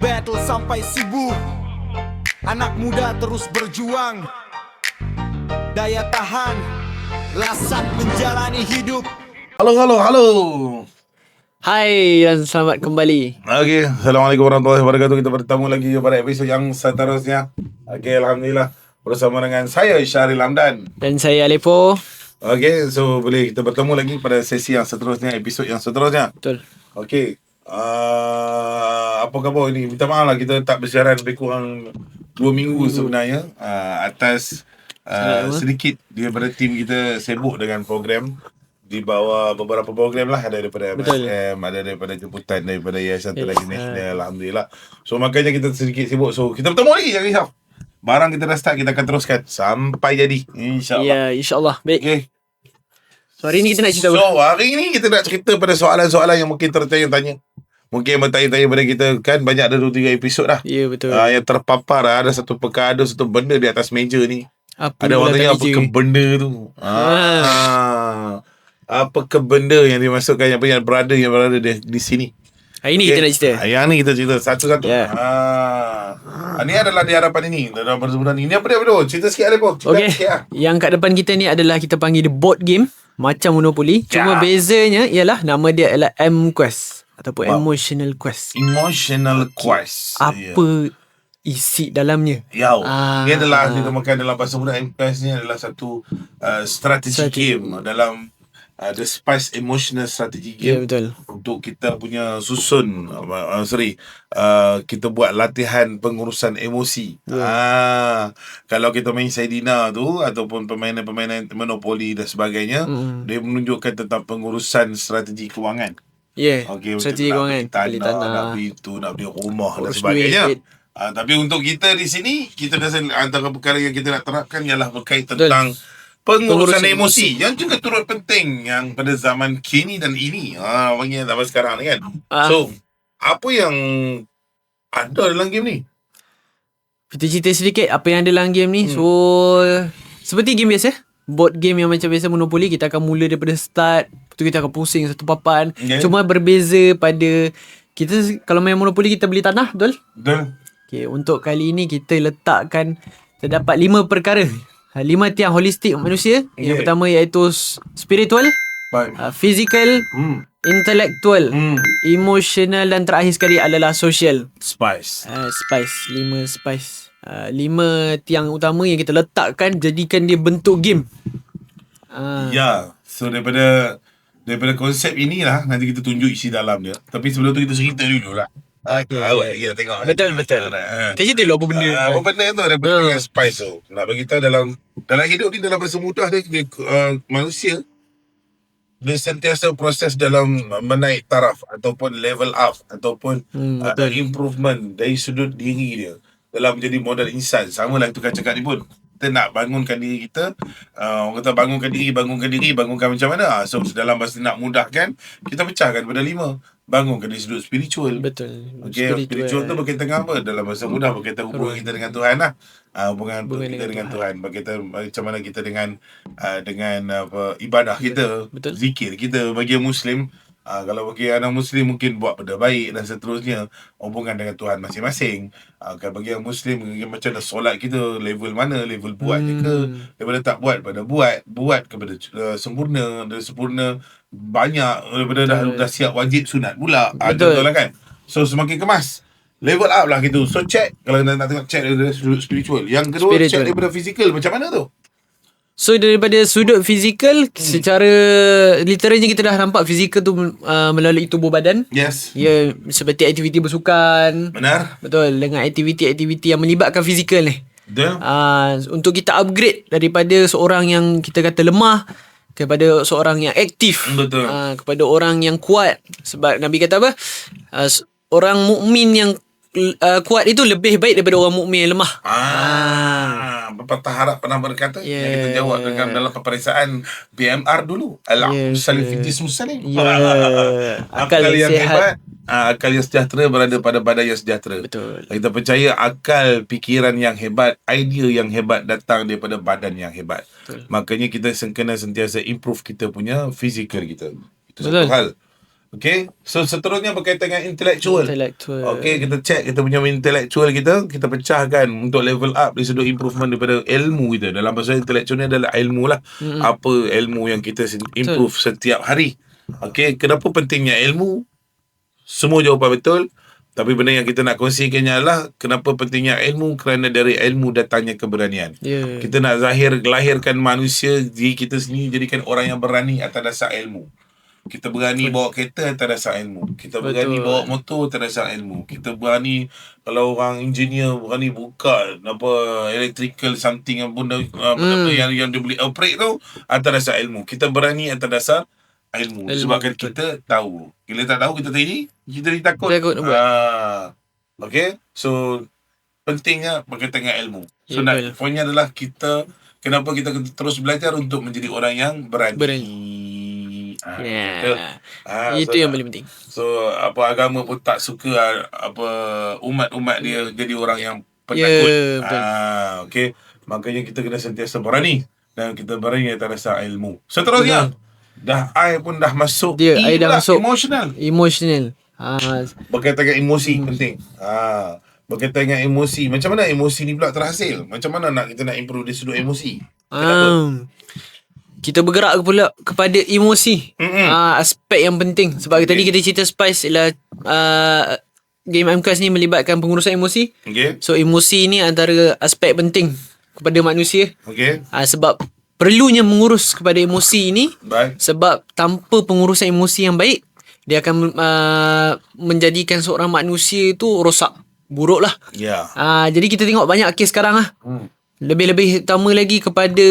battle sampai subuh. Anak muda terus berjuang, daya tahan, rasat menjalani hidup. Halo. Hai dan selamat kembali. Okey, Assalamualaikum warahmatullahi wabarakatuh. Kita bertemu lagi pada episod yang seterusnya. Okey, Alhamdulillah. Bersama dengan saya, Syahril Hamdan. Dan saya Alepo. Okey, so boleh kita bertemu lagi pada sesi yang seterusnya, episod yang seterusnya. Betul. Okey, apa khabar ini? Minta maaf lah, kita tak bersiaran lebih kurang 2 minggu sebenarnya. Atas sedikit daripada tim kita sibuk dengan program. Di bawah beberapa program lah, ada daripada MSM, ada daripada jemputan daripada Yayasan Telagi Nasional, Alhamdulillah. So makanya kita sedikit sibuk. So kita bertemu lagi, jangan risau. Barang kita dah start, kita akan teruskan sampai jadi, InsyaAllah. Ya, insyaAllah. Baik. Okay. So hari ni kita nak cerita apa? So hari ni kita nak cerita pada soalan-soalan yang mungkin tertanya-tanya. Mungkin bertanya-tanya pada kita, kan banyak ada 2-3 episod dah. Ya, betul. Yang terpapar ada satu perkara, ada satu benda di atas meja ni. Apa Ada orang tanya apa ke benda tu. Apa ke benda yang dimasukkan yang berada di sini. Hari ni kita nak cerita. Yang ni kita cerita satu-satu. Ya. Ini adalah di hadapan ini. Dalam persebutan ini. Ini apa dia? Cerita sikit ada pun. Okey. Yang kat depan kita ni adalah kita panggil dia board game macam Monopoly. Cuma bezanya ialah nama dia adalah M-Quest ataupun Emotional Quest. Emotional Quest. Apa isi dalamnya? Ini adalah dinamakan dalam bahasa muda, M-Quest ni adalah satu strategi game dalam The Spice Emotional Strategy Game. Ya, betul. Untuk kita punya susun kita buat latihan pengurusan emosi. Kalau kita main Saidina tu ataupun permainan-permainan Monopoly dan sebagainya, dia menunjukkan tentang pengurusan strategi kewangan. Ya, Okay, strategi kewangan. beli tanah, nak beli tu, nak beli rumah dan sebagainya. Tapi untuk kita di sini, kita rasa antara perkara yang kita nak terapkan ialah berkait tentang pengurusan emosi yang juga turut penting yang pada zaman kini dan ini. Panggil zaman sekarang ni kan. So, apa yang ada dalam game ni? Kita cerita sedikit apa yang ada dalam game ni. So, seperti game biasa, board game yang macam biasa Monopoly, kita akan mula daripada start. Lepas tu kita akan pusing satu papan. Cuma berbeza pada kita kalau main Monopoly kita beli tanah, betul? Betul. Okay, untuk kali ini kita letakkan terdapat 5 perkara. 5 tiang holistik manusia. Yang pertama iaitu spiritual, physical, intellectual, emotional dan terakhir sekali adalah social. Spice. Spice. 5 spice. 5 tiang utama yang kita letakkan jadikan dia bentuk game. Ya. So daripada konsep inilah nanti kita tunjuk isi dalam dia. Tapi sebelum tu kita cerita dulu lah. Okay. Awak kita tengok. Betul. Kita cerita dulu apa benda. Apa benda tu daripada spice tu. Nak bagi tahu dalam hidup ni, dalam bahasa mudah dia, manusia dia sentiasa proses dalam menaik taraf ataupun level up ataupun improvement dari sudut diri dia dalam menjadi modal insan. Sama lah tukar cakap ni pun. Kita nak bangunkan diri kita. Orang kata bangunkan diri macam mana? So dalam bahasa nak mudahkan, kita pecahkan pada 5. Bangunkan dari sudut spiritual. Betul. Okay, spiritual tu berkaitan dengan apa? Dalam bahasa mudah berkaitan hubungan kita dengan Tuhan lah. Hubungan kita dengan Tuhan. Berkaitan macam mana kita dengan ibadah kita. Betul. Zikir kita bagi Muslim. Kalau bagi anak Muslim mungkin buat benda baik dan seterusnya, hubungan dengan Tuhan masing-masing. Kalau bagi yang Muslim macam mana solat kita, level mana, level buat je ke, daripada tak buat pada buat kepada sempurna, dari sempurna banyak, daripada dah siap wajib sunat pula. Betul lah kan. So semakin kemas, level up lah gitu. So check, kalau nak tengok check daripada sudut spiritual. Yang kedua check daripada physical, macam mana tu? So daripada sudut fizikal, secara literalnya kita dah nampak fizikal tu melalui tubuh badan. Yes. Ya, seperti aktiviti bersukan. Benar. Betul, dengan aktiviti-aktiviti yang melibatkan fizikal ni. Betul. Untuk kita upgrade daripada seorang yang kita kata lemah kepada seorang yang aktif. Betul. Kepada orang yang kuat. Sebab Nabi kata apa? Orang mukmin yang kuat itu lebih baik daripada orang mukmin yang lemah. Pepatah Arab pernah berkata yang kita jawab dalam peperiksaan BMR dulu. Al-Salifidis Muslim. Akal yang hebat, akal yang sejahtera berada pada badan yang sejahtera. Betul. Kita percaya akal, fikiran yang hebat, idea yang hebat datang daripada badan yang hebat. Betul. Makanya kita kena sentiasa improve kita punya fizikal kita. Itu satu hal. Okay, so seterusnya berkaitan dengan intellectual. Intellectual. Okay, kita check kita punya intellectual kita pecahkan untuk level up dari sudut improvement daripada ilmu kita. Dalam bahasa intellectual ni adalah ilmu lah. Apa ilmu yang kita improve setiap hari. Okay, kenapa pentingnya ilmu? Semua jawapan betul. Tapi benda yang kita nak kongsikannya adalah kenapa pentingnya ilmu, kerana dari ilmu datangnya keberanian. Kita nak lahirkan manusia diri kita sendiri jadikan orang yang berani atas dasar ilmu. Kita berani bawa kereta atas dasar ilmu. Kita berani bawa motor atas dasar ilmu. Kita berani, kalau orang engineer berani buka electrical something yang benda yang dia boleh operate tu atas dasar ilmu. Kita berani atas dasar ilmu. Sebabkan kita tahu. Bila tak tahu kita takut. Okay, so pentingnya berkaitan dengan ilmu. So poinnya adalah kenapa kita terus belajar untuk menjadi orang yang berani. Itu yang paling penting. So agama pun tak suka umat-umat dia jadi orang yang penakut. Okay, makanya kita kena sentiasa berani, dan kita berani atas dasar ilmu. Seterusnya I pun dah masuk. I dah masuk emotional. Berkaitan dengan emosi penting. Berkaitan dengan emosi, macam mana emosi ni pula terhasil? Macam mana kita nak improve dari sudut emosi? Kita bergerak pula kepada emosi. Aspek yang penting. Sebab tadi kita cerita Spice ialah game MCAS ni melibatkan pengurusan emosi. So emosi ni antara aspek penting kepada manusia. Sebab perlunya mengurus kepada emosi ini. Sebab tanpa pengurusan emosi yang baik, dia akan menjadikan seorang manusia tu rosak, buruk lah. Jadi kita tengok banyak kes sekarang lah. Lebih-lebih utama lagi kepada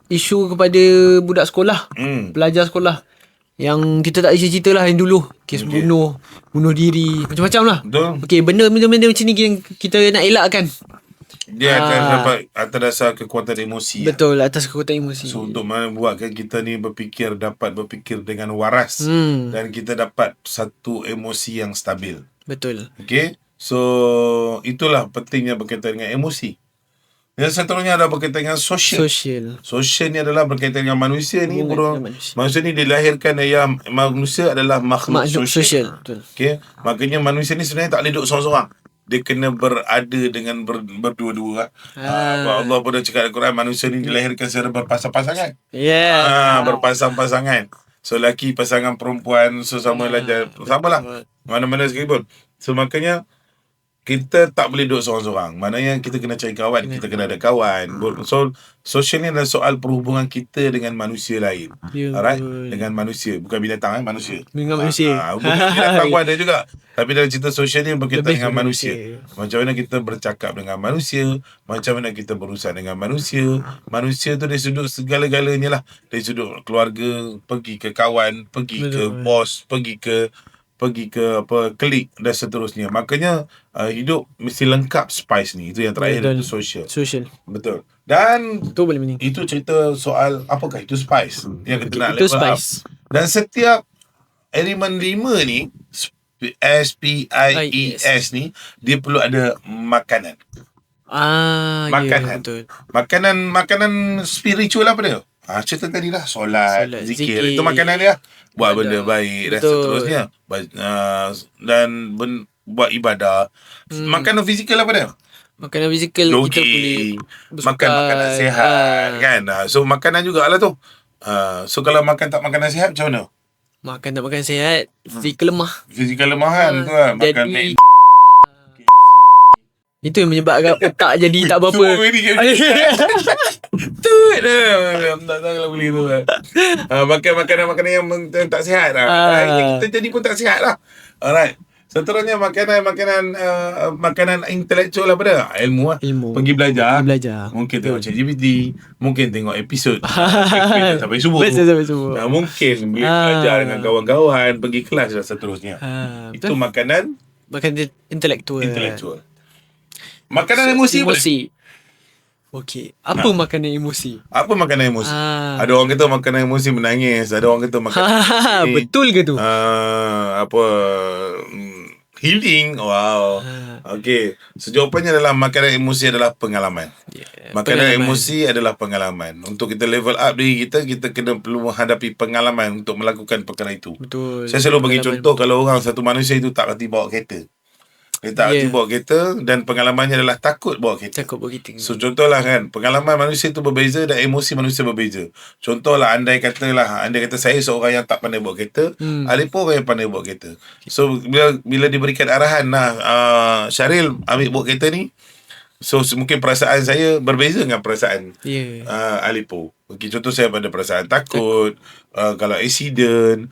isu kepada budak sekolah, pelajar sekolah, yang kita tak cerita lah yang dulu, kes bunuh diri, macam-macam lah. Okay, benda-benda macam ni yang kita nak elakkan. Dia akan dapat atas dasar kekuatan emosi. Betul, atas kekuatan emosi. So untuk membuatkan kita ni dapat berfikir dengan waras, dan kita dapat satu emosi yang stabil. Betul. Okay, so itulah pentingnya berkaitan dengan emosi. Yang seterusnya adalah berkaitan dengan sosial. Sosial ni adalah berkaitan dengan manusia ni. Manusia ni dilahirkan manusia adalah makhluk sosial. Okay, makanya manusia ni sebenarnya tak boleh duduk seorang-seorang. Dia kena berada dengan berdua-dua. Allah pun dah cakap dalam Quran, manusia ni dilahirkan secara berpasang-pasangan. Berpasang-pasangan. So lelaki pasangan perempuan, sama lah. Mana-mana sekalipun. So makanya kita tak boleh duduk seorang-seorang. Maknanya kita kena cari kawan. Kita kena ada kawan. So sosial ni adalah soal perhubungan kita dengan manusia lain. Alright? Dengan manusia. Bukan binatang, manusia. Dengan manusia. Binatang pun ada juga. Tapi dalam cerita sosial ni berkaitan dengan manusia. Macam mana kita bercakap dengan manusia. Macam mana kita berurusan dengan manusia. Manusia tu dari sudut segala-galanya lah. Dari sudut keluarga, pergi ke kawan, pergi ke bos, pergi ke klik dan seterusnya. Makanya hidup mesti lengkap Spice ni. Itu yang terakhir, itu social. Betul. Dan itu boleh mening. Itu cerita soal apakah itu Spice yang kita nak itu level Spice up. Dan setiap elemen 5 ni, SPIES ni, dia perlu ada makanan. Makanan. Betul. Makanan spiritual apa dia? Cerita tadi lah, solat, zikir. Itu makanan dia. Buat benda baik dan seterusnya. Dan buat ibadah. Makanan fizikal apa dia? Makanan fizikal kita boleh makan makanan sihat, kan? So makanan jugalah tu. So kalau tak makanan sihat, macam mana? Makan tak makan sihat, fizikal lemah. Fizikal lemah kan? Tu kan? Makan itu yang menyebabkan otak jadi tak apa-apa. Tak tahu kalau boleh tu lah. Makan makanan yang tak sihat lah. Kita jadi pun tak sihat lah. Alright. Seterusnya makanan intelektual apa dia? Ilmu lah. Pergi belajar. Mungkin tengok ChatGPT. Mungkin tengok episod sampai subuh. Mungkin belajar dengan kawan-kawan. Pergi kelas dan seterusnya. Itu makanan intelektual. Makanan emosi. Okey, apa makanan emosi? Ada orang kata makanan emosi menangis, ada orang kata makanan betul ke tu? Healing. Wow. Okey. So jawapannya adalah makanan emosi adalah pengalaman. Makanan pengalaman. emosi adalah pengalaman. Untuk kita level up diri kita, kita kena perlu menghadapi pengalaman untuk melakukan perkara itu. Betul. Saya selalu bagi Pengalaman. contoh, kalau orang, satu manusia itu tak reti bawa kereta. Dia tak reti bawa kereta dan pengalamannya adalah takut bawa kereta. Takut begitu. So contohlah kan, pengalaman manusia itu berbeza dan emosi manusia berbeza. Contohlah, andai kata saya seorang yang tak pandai bawa kereta, Ali pun orang yang pandai bawa kereta. So bila diberikan arahan, Syaril ambil bawa kereta ni, so mungkin perasaan saya berbeza dengan perasaan Alipo. Okay, contoh saya pada perasaan takut, kalau accident,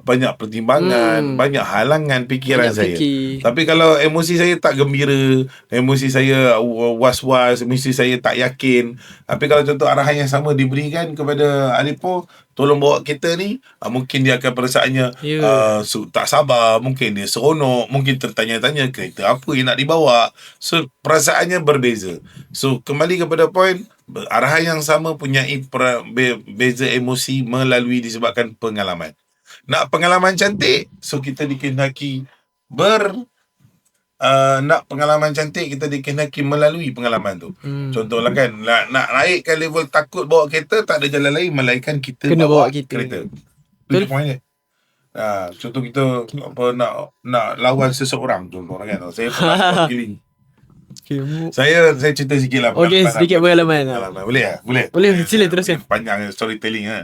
banyak pertimbangan, banyak halangan fikiran Banyak saya. fikir. Tapi kalau emosi saya tak gembira, emosi saya was-was, emosi saya tak yakin. Tapi kalau contoh arahan yang sama diberikan kepada Alipo, tolong bawa kereta ni, mungkin dia akan perasaannya tak sabar, mungkin dia seronok, mungkin tertanya-tanya kereta apa yang nak dibawa. So perasaannya berbeza. So kembali kepada point, arahan yang sama punya beza emosi melalui disebabkan pengalaman. Nak pengalaman cantik, so kita dikehendaki nak pengalaman cantik, kita dikehendaki melalui pengalaman tu. Contohlah kan, nak naikkan level takut bawa kereta, tak ada jalan lain melainkan kita Kena bawa kereta. Itu point dia. Contoh kita nak lawan seseorang, contohlah kan. Saya pernah wakili. Saya cerita sikit lah. Okey, sedikit pengalaman. Boleh? Boleh, sila teruskan. Panjang storytelling kan.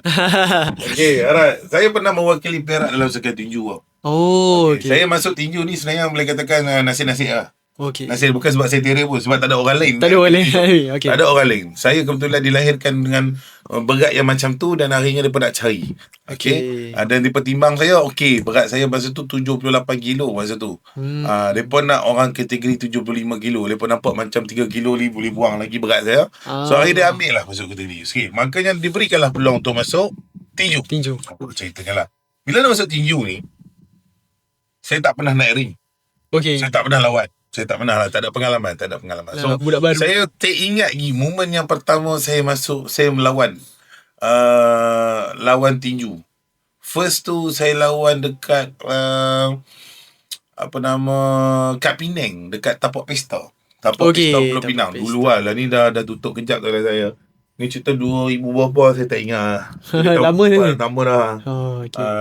Okey, alright. Saya pernah mewakili Perak dalam sekian tinju tau. Okay. Saya masuk tinju ni sebenarnya boleh katakan nasib-nasib lah. Okey. Nasib bukan sebab saya terer pun, sebab tak ada orang lain. Tak ada orang lain. Okey. Tak ada orang lain. Saya kebetulan dilahirkan dengan berat yang macam tu dan akhirnya mereka nak cari. Okey. Dan dipertimbang saya, berat saya masa tu 78 kilo masa tu. Mereka nak orang kategori 75 kilo. Mereka nampak macam 3 kilo boleh buang lagi berat saya. So akhirnya dia ambil lah masuk kategori. Okay. Makanya diberikanlah peluang untuk masuk tinju. Aku ceritakan lah. Bila nak masuk tinju ni, saya tak pernah naik ring. Okey. Saya tak pernah lawan. Saya tak pernah lah. Tak ada pengalaman. So budak baru. saya teringat lagi momen yang pertama saya masuk, saya melawan lawan tinju. First tu saya lawan dekat Kat Penang, dekat Tapak Pesta. Tapak Pesta Pulau Pinang. Dulu lah ni dah tutup kejap kalau saya. Ni cerita 2000 berapa saya tak ingat. Lama ni. Lama dah.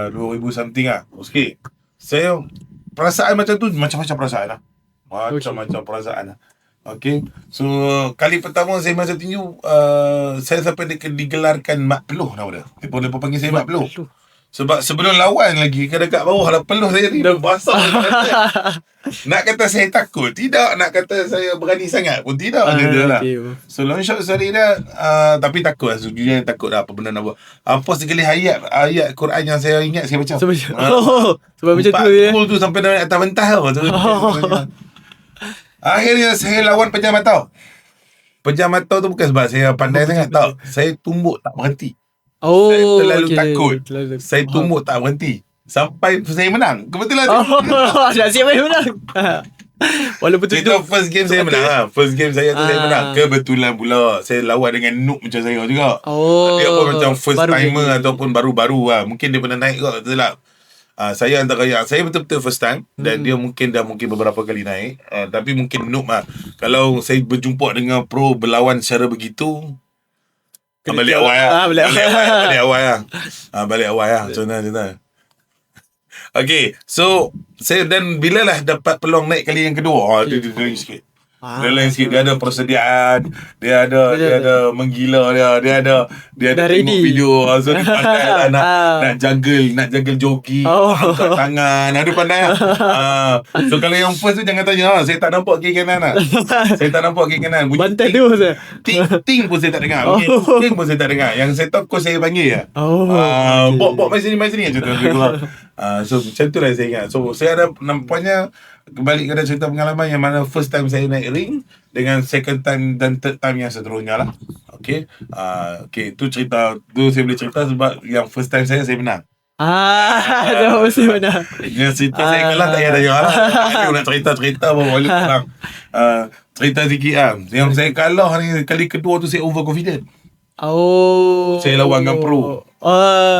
2000 something lah. Okay. Saya perasaan macam tu, macam-macam perasaan lah. Macam-macam perasaan lah. Okay. So kali pertama saya masuk tinju, saya sampai digelarkan Mak Peluh nama dia. Mereka panggil saya Mak Peluh. Sebab sebelum lawan lagi, dekat bawah lah peluh saya ni dah basah. Nak kata saya takut, tidak. Nak kata saya berani sangat pun tidak. Lah. So long shot story dia, tapi takut lah. Sejujurnya takut lah apa benda nak buat. Apa sekali ayat Quran yang saya ingat, saya baca. Sebab macam tu ya. Pukul tu sampai dari atas mentah tau. Akhirnya saya lawan pejam mata. Pejam mata tu bukan sebab saya pandai sangat, tak. Saya tumbuk tak berhenti. Saya terlalu takut. Saya tumbuk tak berhenti sampai saya menang. Kebetulan nasib saya menang. Walaupun tu first game saya menang lah. First game saya tu saya menang. Kebetulan pula saya lawan dengan noob macam saya juga. Dia pun macam first timer ataupun baru-baru lah. Mungkin dia pernah naik kot, betul tak? Saya antara yang saya betul-betul first time dan dia mungkin beberapa kali naik, tapi mungkin noob lah. Kalau saya berjumpa dengan pro berlawan secara begitu, balik awal lah. Balik awal lah. Contoh. Okay, so saya dan bila lah dapat peluang naik kali yang kedua, dia lain sikit. Dia lain sikit. Dia ada persediaan, dia ada menggila dia ada tengok ready video. So dia pandai lah nak juggle joki, angkat tangan, dia pandai lah. So kalau yang first tu jangan tanya, saya tak nampak kiri kanan lah. Saya tak nampak kiri kanan. Bunyi bantal tu saya. ting pun saya tak dengar. Ting pun saya tak dengar. Yang saya tahu saya panggil lah. Bok mai sini macam tu. So macam tu lah saya ingat. So saya ada nampaknya kembali kepada cerita pengalaman yang mana first time saya naik ring dengan second time dan third time yang seterusnya lah. Okay. Tu cerita tu saya boleh cerita sebab yang first time saya menang. Dah mesti menang. Yang cerita saya kalah tak payah tanya lah. Aku nak cerita baru menang. Cerita sikit lah. Yang saya kalah ni kali kedua tu saya overconfident. Saya lawan dengan pro.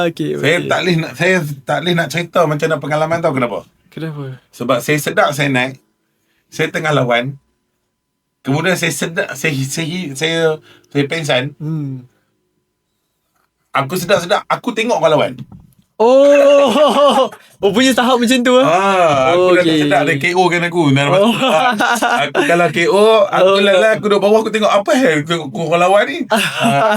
Okay. Saya tak boleh nak cerita macam mana pengalaman, tahu kenapa? Kenapa? Sebab saya sedar saya naik, saya tengah lawan, Kemudian saya sedar, saya pengsan. Aku sedar, aku tengok orang lawan. Oh, punya tahap macam tu Aku dah sedar ada KO kan aku. Aku kalau KO, aku lala, aku duduk bawah, aku tengok apa tengok orang lawan ni.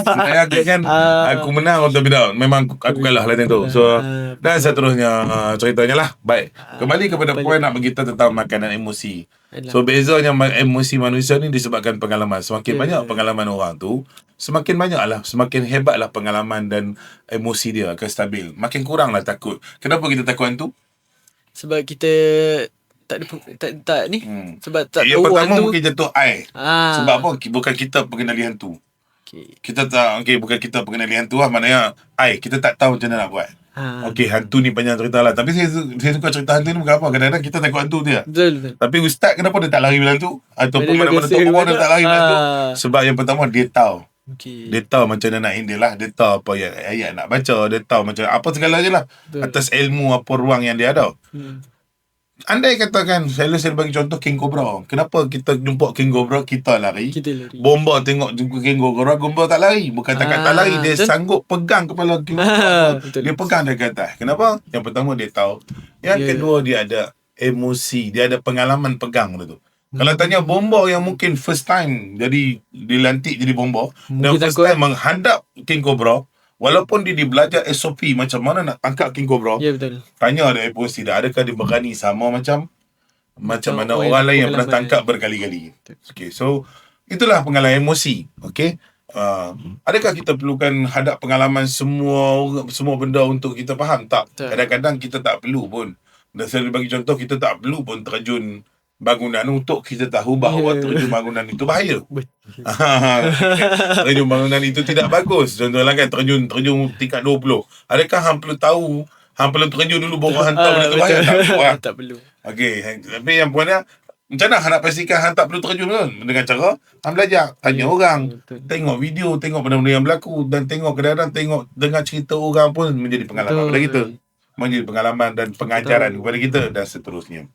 Saya kan aku menang atau tidak. Memang aku kalah lah tu. So dan seterusnya ceritanya lah. Baik. Kembali kepada poin nak beritahu tentang makanan emosi. So bezanya emosi manusia ni disebabkan pengalaman. Semakin banyak pengalaman orang tu, semakin hebatlah pengalaman dan emosi dia akan stabil. Makin kuranglah takut. Kenapa kita takut hantu? Sebab kita tak ni. Sebab tak Yang tahu pertama hantu. mungkin jatuh air. Sebab apa? Bukan kita pengenali hantu. Kita tak bukan kita pengenali hantu lah. Maknanya kita tak tahu macam mana nak buat. Hantu ni banyak cerita lah. Tapi saya suka cerita hantu ni bukan apa. Kadang-kadang kita takut hantu dia. Betul. Tapi ustaz kenapa dia tak lari bila hantu? Ataupun mana-mana Dia tokoh dia tak lari bila hantu? Ah. Sebab yang pertama dia tahu. Dia Dia tahu macam mana nak handle lah. Dia tahu apa ayat nak baca. Dia tahu macam apa segalanya lah. Betul. Atas ilmu apa ruang yang dia ada. Andai katakan saya bagi contoh King Cobra. Kenapa kita jumpa King Cobra kita lari? Kita lari. Bomba tengok jumpa King Cobra, Bomba tak lari. Bukan tak lari, dia betul. sanggup pegang kepala King Cobra. Betul. Dia pegang dari atas. Kenapa? Yang pertama dia tahu. Yang kedua dia ada emosi, dia ada pengalaman pegang dia tu. Kalau tanya Bomba yang mungkin first time jadi dilantik jadi Bomba dan first time menghadap King Cobra, walaupun dia belajar SOP macam mana nak tangkap King Cobra, Ya betul. tanya ada emosi dah. Adakah dia berani sama macam mana orang lain yang pernah tangkap berkali-kali. Okay, so itulah pengalaman emosi. Okay, adakah kita perlukan hadap pengalaman semua benda untuk kita faham? Tak. Kadang-kadang kita tak perlu pun. Dan saya bagi contoh, kita tak perlu pun terjun bangunan untuk kita tahu bahawa terjun bangunan itu bahaya. Terjun bangunan itu tidak bagus. Contohnya kan terjun tingkat 20. Adakah hang perlu tahu, hang perlu terjun dulu baru hang tahu benda tu bahaya? Tak perlu. Tak perlu. Okey, tapi yang poinnya macam mana hang nak pastikan hang tak perlu terjun kan? Dengan cara hang belajar, tanya orang, tengok video, tengok benda-benda yang berlaku dan tengok kadang-kadang dengar cerita orang pun menjadi pengalaman kepada kita. Menjadi pengalaman dan pengajaran kepada kita dan seterusnya.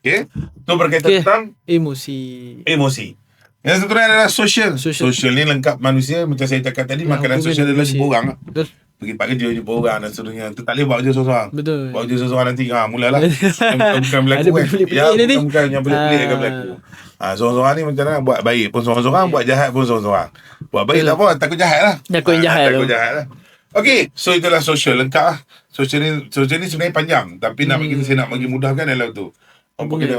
Okey. Itu berkaitan tentang emosi. Yang seterusnya adalah social. Social ni lengkap manusia. Macam saya cakap tadi, makanan sosial adalah jumpa orang. Betul. Pergi tempat kerja, jumpa orang dan seterusnya. Tu tak boleh buat kerja seorang. Betul. Buat kerja seorang nanti, mulalah. Bukan berlaku Ada pelik-pelik nanti. Bukan yang pelik-pelik akan berlaku. Seorang-seorang ni macam mana, buat baik pun seorang-seorang, buat jahat pun seorang-seorang. Buat baik tak apa, takut jahat lah. Takut jahat lah. Okey, so itulah social, lengkap lah. Social ni sebenarnya panjang. Tapi saya nak bagi mudahkan adalah tu.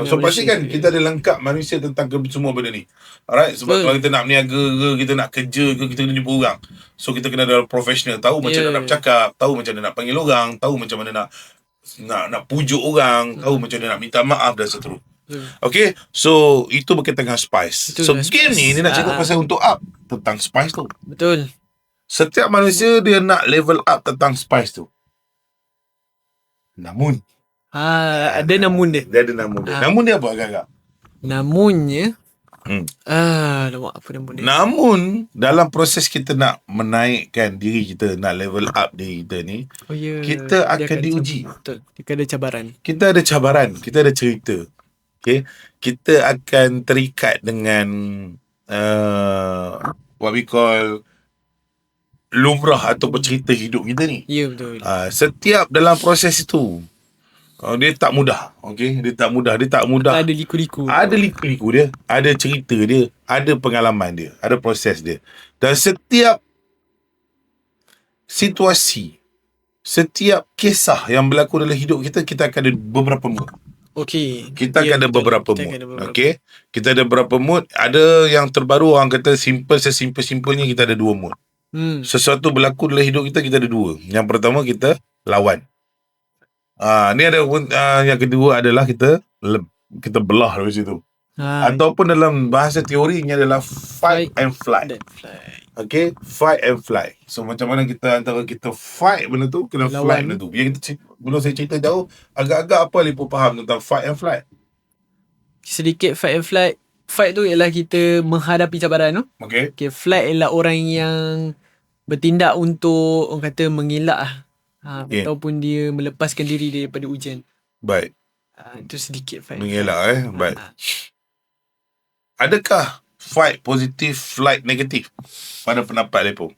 So pastikan kita ada lengkap manusia tentang semua benda ni. Alright, sebab kalau kita nak berniaga ke, kita nak kerja ke, kita kena jumpa orang. So kita kena ada profesional, tahu macam mana nak bercakap, tahu macam mana nak panggil orang, tahu macam mana nak pujuk orang, tahu macam mana nak minta maaf dan seterusnya. Okay, so itu berkaitan dengan spice. So game ni dia nak cakap pasal untuk up tentang spice tu. Betul. Setiap manusia dia nak level up tentang spice tu. Namun ada namun dia. Dia ada namun dia. Namun dia apa agak-agak? Namunnya lama apa namun dia? Namun dalam proses kita nak menaikkan diri kita, nak level up diri kita ni, kita akan diuji. Betul. Kita ada cabaran. Kita ada cabaran, kita ada cerita. Okay, kita akan terikat dengan what we call lumrah atau cerita hidup kita ni. Ya betul. Setiap dalam proses itu dia tak mudah. Okey, dia tak mudah. Ada liku-liku. Ada liku-liku dia, ada cerita dia, ada pengalaman dia, ada proses dia. Dan setiap situasi, setiap kisah yang berlaku dalam hidup kita, kita akan ada beberapa mood. Okey. Kita akan ada beberapa mood. Okey. Kita ada beberapa mood. Ada yang terbaru orang kata sesimpel-simpelnya kita ada 2 mood. Sesuatu berlaku dalam hidup kita, kita ada 2. Yang pertama kita lawan. Ni ada yang kedua adalah kita belah dari situ. Ataupun dalam bahasa teorinya adalah fight and flight. Okay, fight and fly. So macam mana kita antara kita fight benda tu, kena flight benda tu. Biar kita belum saya cerita jauh, agak-agak apa Lipo faham tentang fight and flight? Sedikit fight and flight. Fight tu ialah kita menghadapi cabaran tu. Okay. Flight ialah orang yang bertindak untuk orang kata mengelak ataupun dia melepaskan diri daripada ujian. Baik. Itu sedikit fight. Mengelak Baik. adakah fight positif, flight negatif pada pendapat Lepo?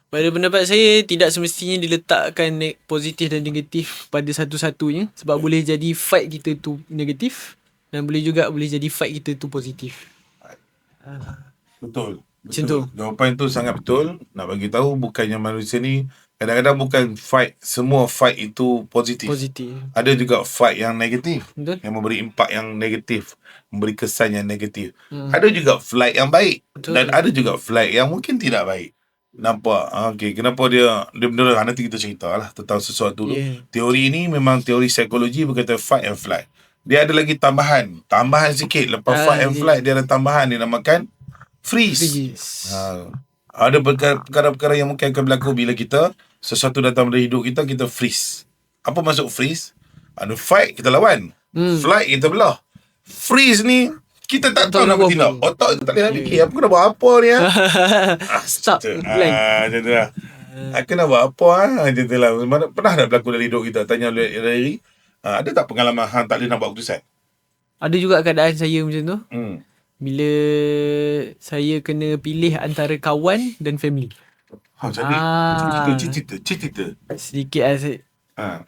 Pada pendapat saya, tidak semestinya diletakkan positif dan negatif pada satu-satunya. Sebab boleh jadi fight kita tu negatif dan boleh jadi fight kita tu positif. Betul. Macam tu. Jawapan tu sangat betul. Nak bagi tahu bukannya manusia ni kadang-kadang bukan fight, semua fight itu positif. Ada juga fight yang negatif. Betul. Yang memberi impak yang negatif, memberi kesan yang negatif. Ada juga flight yang baik. Betul. Dan ada juga flight yang mungkin tidak baik. Nampak? Okey, kenapa dia benar, nanti kita ceritalah tentang sesuatu tu. Teori ni memang teori psikologi berkata fight and flight. Dia ada lagi tambahan sikit lepas fight and flight, dia ada tambahan dinamakan freeze. Ada perkara-perkara yang mungkin akan berlaku bila kita sesuatu datang pada hidup kita, kita freeze. Apa maksud freeze? Fight kita lawan, flight kita belah. Freeze ni kita tak tahu nak bertindak. Otak kita tak boleh fikir apa nak buat apa ni. Stop. Blank. Macam tu lah. Aku nak buat apa macam tu lah. Pernah tak berlaku dalam hidup kita? Tanya Larry, ada tak pengalaman hang tak boleh nak buat keputusan? Ada juga keadaan saya macam tu. Bila saya kena pilih antara kawan dan family. Jadi cerita. Sedikit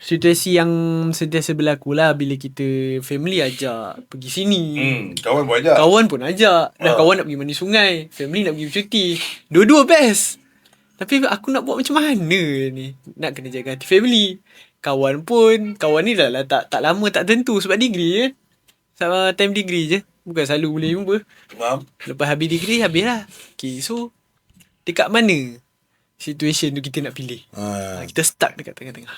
situasi yang sentiasa berlaku lah. Bila kita family ajak pergi sini, kawan buat ajak. kawan pun ajak. Dah kawan nak pergi mandi sungai, family nak pergi bercuti. Dua-dua best. Tapi aku nak buat macam mana ni? Nak kena jaga hati family. Kawan ni dah lah tak lama, tak tentu. Sebab degree je. Sama time degree je. Bukan selalu boleh jumpa. Faham? Lepas habis degree, habis lah. Okay, so dekat mana situation tu kita nak pilih? Kita stuck dekat tengah-tengah.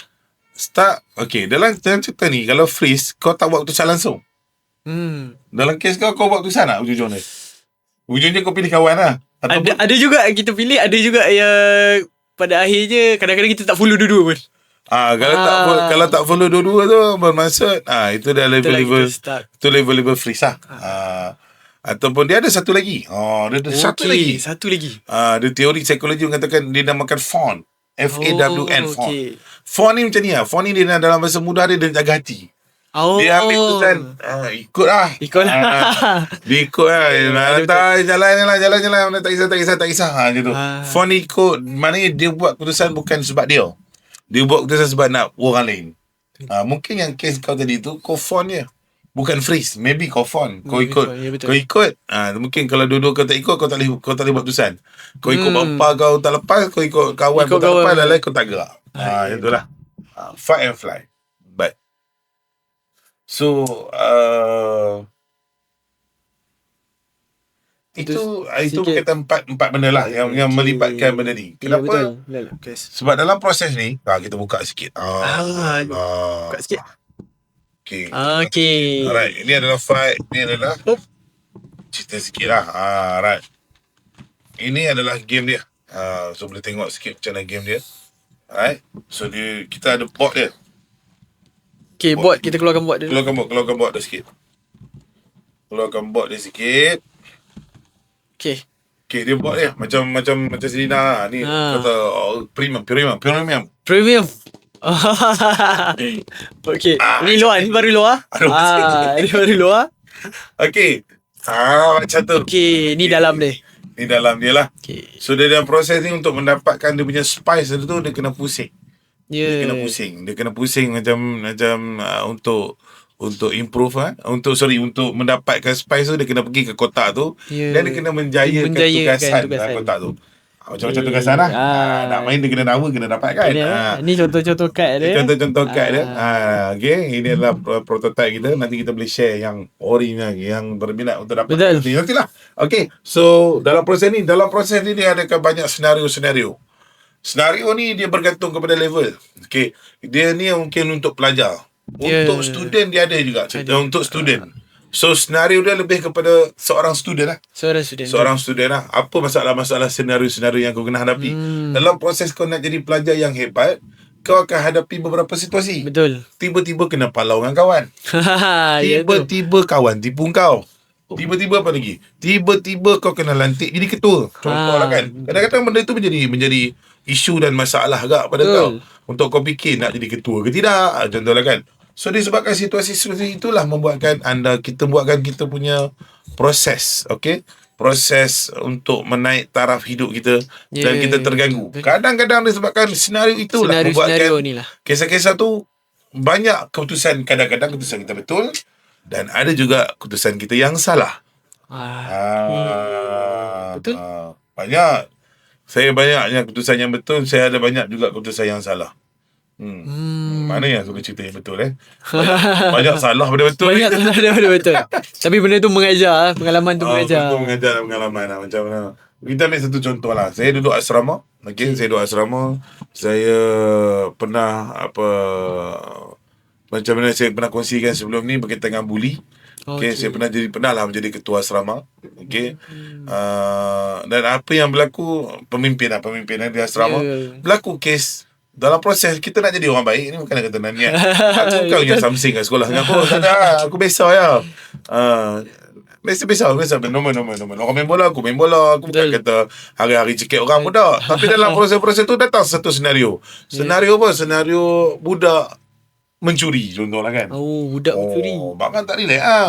Start. Okay, dalam cerita ni, kalau freeze, kau tak buat keputusan langsung. Dalam kes kau buat keputusan tak ujung-ujungnya? Ujungnya kau pilih kawan lah. Ada juga kita pilih, ada juga yang pada akhirnya kadang-kadang kita tak follow dua-dua pun. Kalau tak follow dua-dua tu bermaksud itu dah level-level, itu level-level freeze lah. Ataupun dia ada satu lagi. Dia ada satu lagi. Dia teori psikologi mengatakan dia namakan fawn. F-A-W-N, fawn. Fawn ni macam ni lah. Fawn ni dia dalam bahasa mudah dia jaga hati. Dia ambil keputusan ikut lah. Dia ikut lah. Jalan. Tak kisah. Macam tu. Fawn ni ikut. Maknanya dia buat keputusan bukan sebab dia. Dia buat keputusan sebab nak orang lain. Mungkin yang case kau tadi tu, kau fawn je. Bukan freeze. Maybe kau fawn. Kau ikut. Kau ikut. Mungkin kalau dua-dua kau tak ikut, kau tak boleh buat keputusan. Kau ikut bapa kau tak lepas, kau ikut kawan kau tak lepas, lain kau tak gerak. Itulah. Fight and fly. But so itu berkaitan empat benda lah yang melibatkan benda ni. Kenapa? Betul. Sebab dalam proses ni, kita buka sikit. Buka sikit. Okay. Alright, ini adalah fight. Ini adalah cerita sikit lah. Alright. Ini adalah game dia. So boleh tengok sikit macam mana game dia. Alright. So kita ada board dia. Okay, board. Kita keluarkan board dia. Keluarkan board dia sikit. Keluarkan board dia sikit. Okay, dia buat dia macam Selina ni kata premium. Okay, ni luar, ni baru luar. Ni baru luar. Okay, macam tu. Okay, ni dalam dia. Ni dalam dia lah. Okay. So dia dalam proses ni untuk mendapatkan dia punya spice tu dia kena pusing. Dia kena pusing macam untuk improve untuk mendapatkan spice tu dia kena pergi ke kotak tu dan dia kena menjayakan tugasan kotak tu. Macam-macam tugasan lah. Nak main dia kena nama kena dapatkan. Ni contoh-contoh kad dia. Contoh-contoh kad dia. Okay, ini adalah prototype kita. Nanti kita boleh share yang ori yang berminat untuk dapat. Nantilah. Okay, so dalam proses ni dia ada banyak senario. Senario ni dia bergantung kepada level. Okay, dia ni mungkin untuk pelajar. Untuk student dia ada juga. Untuk student. So senario dia lebih kepada seorang student lah. Seorang student lah. Apa masalah-masalah senario-senario yang kau kena hadapi. Dalam proses kau nak jadi pelajar yang hebat, kau akan hadapi beberapa situasi. Betul. Tiba-tiba kena palau dengan kawan. Tiba-tiba kawan tipu kau. Tiba-tiba apa lagi? Tiba-tiba kau kena lantik jadi ketua. Contohlah kan. Kadang-kadang benda tu menjadi isu dan masalah agak pada kau. Untuk kau fikir nak jadi ketua ke tidak. Contohlah kan. So disebabkan situasi-situasi itulah membuatkan kita buatkan kita punya proses, okey, proses untuk menaik taraf hidup kita dan kita terganggu. Kadang-kadang disebabkan senario itulah membuatkan Senario ni lah. kisah-kisah tu banyak keputusan, kadang-kadang keputusan kita betul dan ada juga keputusan kita yang salah. Betul. Banyak. Saya banyaknya keputusan yang betul, saya ada banyak juga keputusan yang salah. Mana yang suka cerita yang betul banyak salah pada betul. Banyak salah daripada betul. Tapi benda tu mengajar, pengalaman tu mengajar. Betul, mengajar pengalaman lah, macam mana. Kita ambil satu contoh lah. Saya duduk asrama. Okay, saya duduk asrama. Saya pernah macam mana saya pernah kongsikan sebelum ni berkaitan dengan bully. Okay, saya pernah lah menjadi ketua asrama. Okay. Dan apa yang berlaku, pemimpin di asrama, berlaku kes. Dalam proses kita nak jadi orang baik ni, bukan kata nak niat aku kau yang samsing kat sekolah dengan aku. Tak ada, aku biasa ya. Biasa normal. Orang main bola, aku main bola. Aku bukan kata hari-hari cekik orang budak. Tapi dalam proses-proses tu datang satu senario. Senario apa? Senario budak mencuri contohlah kan. Budak mencuri. Bahkan tak relax lah.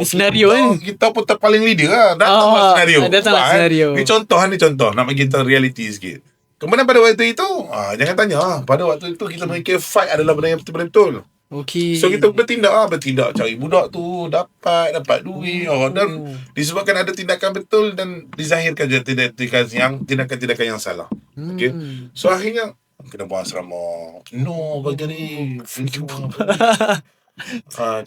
Senario kan. Kita pun terpaling leader lah. Datang senario. Senario. Ni contoh. Nak bagi kita reality sikit. Kemudian pada waktu itu, jangan tanya lah. Pada waktu itu kita memikir fight adalah benda yang betul-betul. Okey. So kita bertindak cari budak tu dapat duit. Dan disebabkan ada tindakan betul dan dizahirkan je tindakan yang salah. Okay. So akhirnya kena buang asrama. No, bagian ni.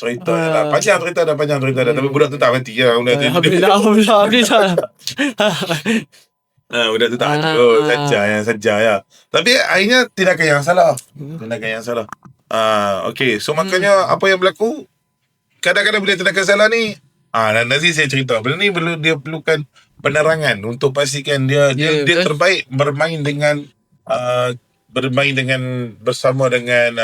Cerita dah panjang dah. Tapi budak tu tak mati lah. Alhamdulillah. Budak tu tak ada. Saja ya. Tapi akhirnya tindakan yang salah. Okay. So makanya apa yang berlaku, kadang-kadang bila tindakan salah ni, nanti saya cerita. Benda ni dia perlukan penerangan untuk pastikan dia terbaik bermain dengan bersama dengan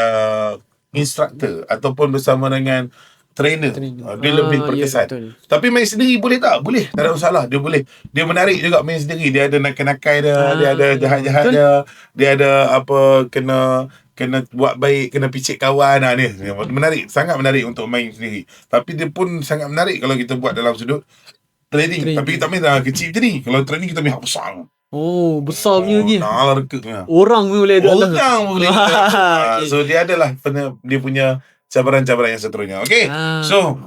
instructor ataupun bersama dengan trainer. Dia lebih berkesan. Tapi main sendiri boleh tak? Boleh, tak ada masalah. Dia menarik juga main sendiri. Dia ada nakal-nakal dia, dia ada jahat-jahat dia ada kena buat baik, kena picit kawan ni. Menarik, sangat menarik untuk main sendiri. Tapi dia pun sangat menarik kalau kita buat dalam sudut training. Tapi kita main dah kecil je ni. Kalau training kita main besar. Besar punya ni. Orang pun boleh So dia adalah dia punya cabaran-cabaran yang seterusnya. Okay. So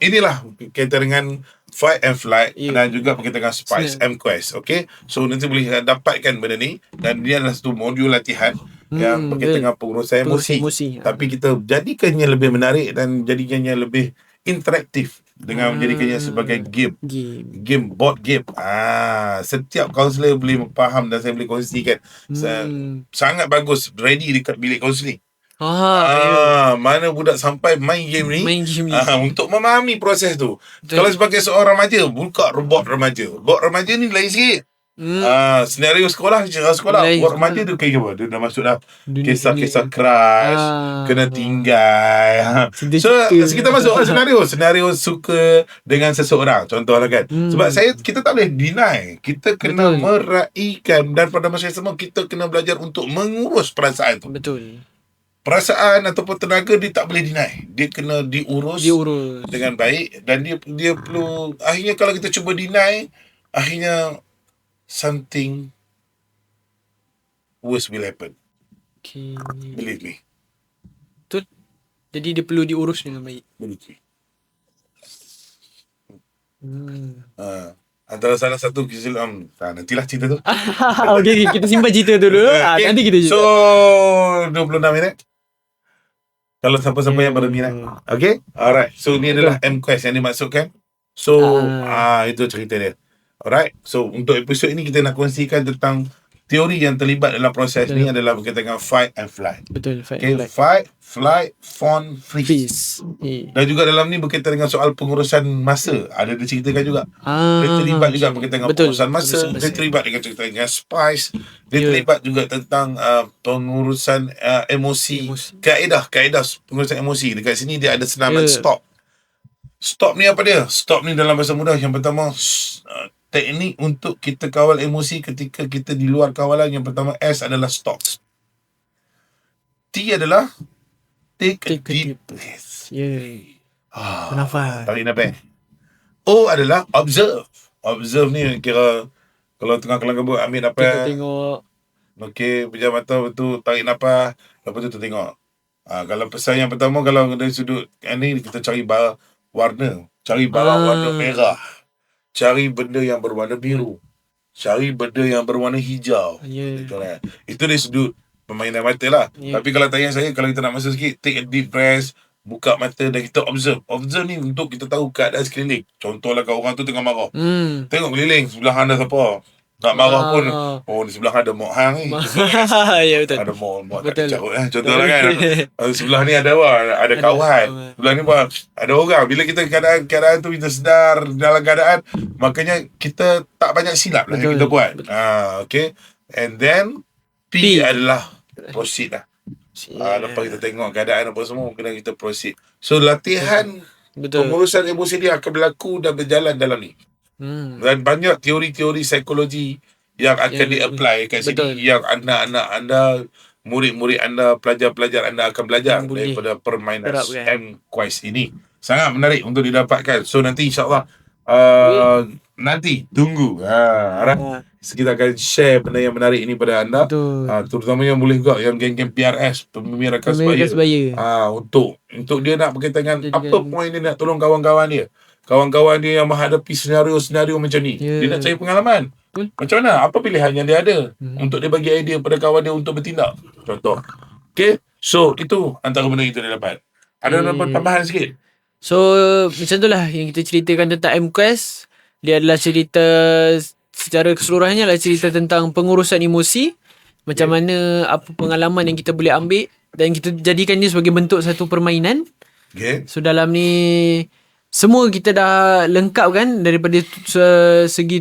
inilah kaitan dengan Fight and Flight dan juga berkaitan dengan Spice M-Quest. Okay. So nanti boleh dapatkan benda ni. Dan dia adalah satu modul latihan yang berkaitan dengan pengurusan emosi. Tapi kita jadikannya lebih menarik dan jadikannya lebih interaktif dengan menjadikannya sebagai game, board game. Setiap kaunselor boleh faham dan saya boleh kongsikan. Sangat bagus, ready dekat bilik kaunseling. Mana budak sampai main game ni untuk memahami proses tu. Kalau sebagai seorang remaja, buka bot remaja. Bot remaja ni lain sikit. Senario sekolah, buat remaja tu kayak apa? Dia dah masuk dah kisah-kisah crush, kena tinggal. So kita masuk senario suka dengan seseorang, contohlah kan. Sebab kita tak boleh deny, kita kena meraihkan, dan pada masa yang sama kita kena belajar untuk mengurus perasaan tu. Betul. Perasaan ataupun tenaga dia tak boleh deny. Dia kena diurus dengan baik. Dan dia perlu, akhirnya kalau kita cuba deny, akhirnya something worse will happen. Okay. Believe me. Betul. Jadi dia perlu diurus dengan baik. Believe me. Antara salah satu kisah nantilah cerita tu. Okay, kita simpan cerita dulu. Nanti kita cerita. So 26 minit. Kalau siapa-siapa yang berminat. Okay. Alright. So ni adalah M-Quest yang dimaksudkan. So itu cerita dia. Alright. So untuk episod ini kita nak kongsikan tentang teori yang terlibat dalam proses ni adalah berkaitan dengan fight and flight. Betul. Fight, flight, fawn, freeze. Dan juga dalam ni berkaitan dengan soal pengurusan masa. Ada diceritakan juga. Dia terlibat juga berkaitan dengan pengurusan masa. Dia terlibat dengan cerita dengan spice. Dia terlibat juga tentang pengurusan emosi. Kaedah pengurusan emosi. Dekat sini dia ada senaman stop. Stop ni apa dia? Stop ni dalam bahasa mudah yang pertama teknik untuk kita kawal emosi ketika kita di luar kawalan. Yang pertama S adalah stop. T adalah take a Take a deep deep breath. Bernafas. Tarik nafas. O adalah observe. Observe ni kira kalau tengah kelang kabut ambil Kita nafas. tengok. Okey, pejam mata betul, tarik nafas, lepas tu tengok. Kalau pesan yang pertama, kalau dari sudut ni kita cari warna. Cari barang warna merah. Cari benda yang berwarna biru. Cari benda yang berwarna hijau. Itu dari sudut permainan mata lah. Tapi kalau tanya saya, kalau kita nak masuk sikit, take a deep breath, buka mata dan kita observe. Observe ni untuk kita tahu keadaan sekeliling. Contohlah kalau orang tu tengah marah. Tengok keliling, sebelah anda siapa. Nak marah pun, oh di sebelah ada Mok Hang ni. Ya betul. Ada Mok tak Betul. carut contohlah kan. Sebelah ni ada apa? Ada kawan. Sebelah ni apa? Ada orang. Bila kita keadaan tu kita sedar dalam keadaan, makanya kita tak banyak silap lah yang kita buat. Okay. And then P adalah proceed lah. Lepas kita tengok keadaan apa semua, kena kita proceed. So latihan pengurusan emosi dia akan berlaku dan berjalan dalam ni. Dan banyak teori-teori psikologi yang akan di-apply kat sini, yang anak-anak anda, murid-murid anda, pelajar-pelajar anda akan belajar daripada permainan M-Quest ini. Sangat menarik untuk didapatkan. So nanti insyaAllah nanti tunggu kita akan share benda yang menarik ini pada anda. Terutamanya boleh juga yang geng-geng PRS, Pemimpin Rakan Sebaya. Untuk dia nak berkaitan dengan apa poin dia nak tolong kawan-kawan dia. Kawan-kawan dia yang menghadapi senario-senario macam ni. Dia nak cari pengalaman. Macam mana? Apa pilihan yang dia ada untuk dia bagi idea pada kawan dia untuk bertindak. Contoh. Okay. So, itu antara benda yang kita dapat. Ada tambahan sikit? So, macam tu lah yang kita ceritakan tentang M-Quest. Dia adalah cerita, secara keseluruhannya adalah cerita tentang pengurusan emosi. Macam mana, apa pengalaman yang kita boleh ambil. Dan kita jadikan dia sebagai bentuk satu permainan. So, dalam ni semua kita dah lengkap kan daripada segi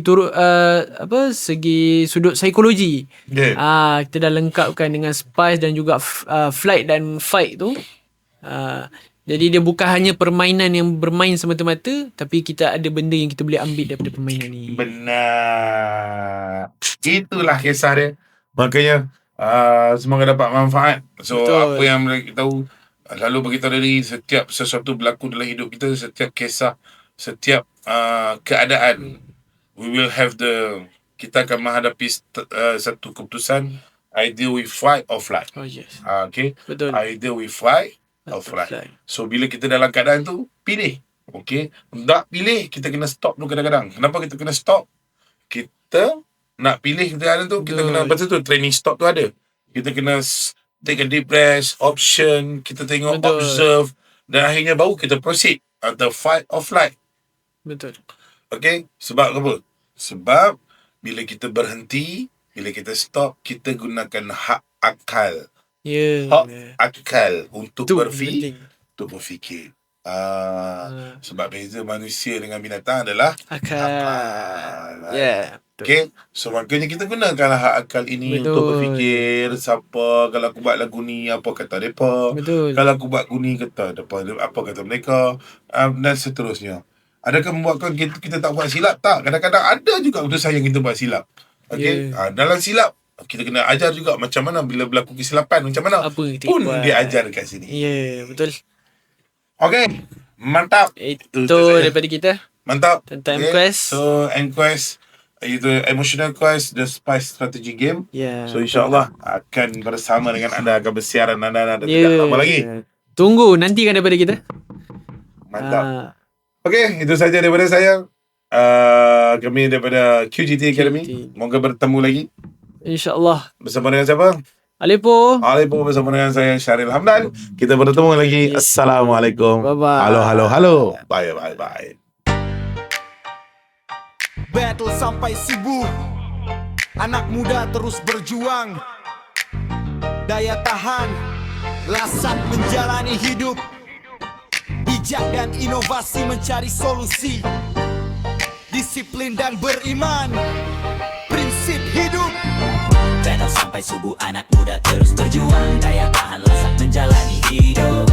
segi sudut psikologi. Kita dah lengkapkan dengan spice dan juga flight dan fight tu. Jadi dia bukan hanya permainan yang bermain semata-mata, tapi kita ada benda yang kita boleh ambil daripada permainan ni. Benar. Itulah kisah dia. Makanya semoga dapat manfaat. So apa yang kita tahu, lalu beritahu dari setiap sesuatu berlaku dalam hidup kita, setiap kisah, setiap keadaan, we will have kita akan menghadapi satu keputusan, either we fight or flight. Okay. Betul. Either we fight or flight. So bila kita dalam keadaan tu, pilih. Okay. Tak pilih, kita kena stop tu kadang-kadang. Kenapa kita kena stop? Kita nak pilih keadaan tu, kita kena, lepas tu training stop tu ada. Kita kena take a deep breath, option, kita tengok, observe, dan akhirnya baru kita proceed atau fight or flight. Betul. Okay, sebab apa? Sebab bila kita berhenti, bila kita stop, kita gunakan hak akal. Hak akal untuk berfikir. Sebab beza manusia dengan binatang adalah akal. Okay, so makanya kita gunakan hak akal ini untuk berfikir. Siapa, kalau aku buat lagu ni, apa kata mereka. Kalau aku buat lagu ni, apa kata mereka, dan seterusnya. Adakah membuatkan kita tak buat silap? Tak. Kadang-kadang ada juga keputusan yang kita buat silap. Okay, dalam silap kita kena ajar juga macam mana bila berlaku kesilapan, macam mana apa pun dia ajar kat sini. Betul. Okay, mantap. Itu daripada kita. Mantap. Tentang M-Quest. So M-Quest itu emotional quest, the spice strategy game. So insyaAllah akan bersama dengan anda, akan bersiaran anda tidak lama lagi. Tunggu, nantikan daripada kita. Mantap. Okay, itu saja daripada saya. Kami daripada QGT Academy. Moga bertemu lagi, InsyaAllah. Bersama dengan siapa? Alepo bersama dengan saya Syaril Hamdan. Kita bertemu lagi. Assalamualaikum. Bye-bye. Halo. Bye. Battle sampai subuh, anak muda terus berjuang. Daya tahan, lasat menjalani hidup. Bijak dan inovasi mencari solusi. Disiplin dan beriman, prinsip hidup. Battle sampai subuh, anak muda terus berjuang. Daya tahan, lasat menjalani hidup.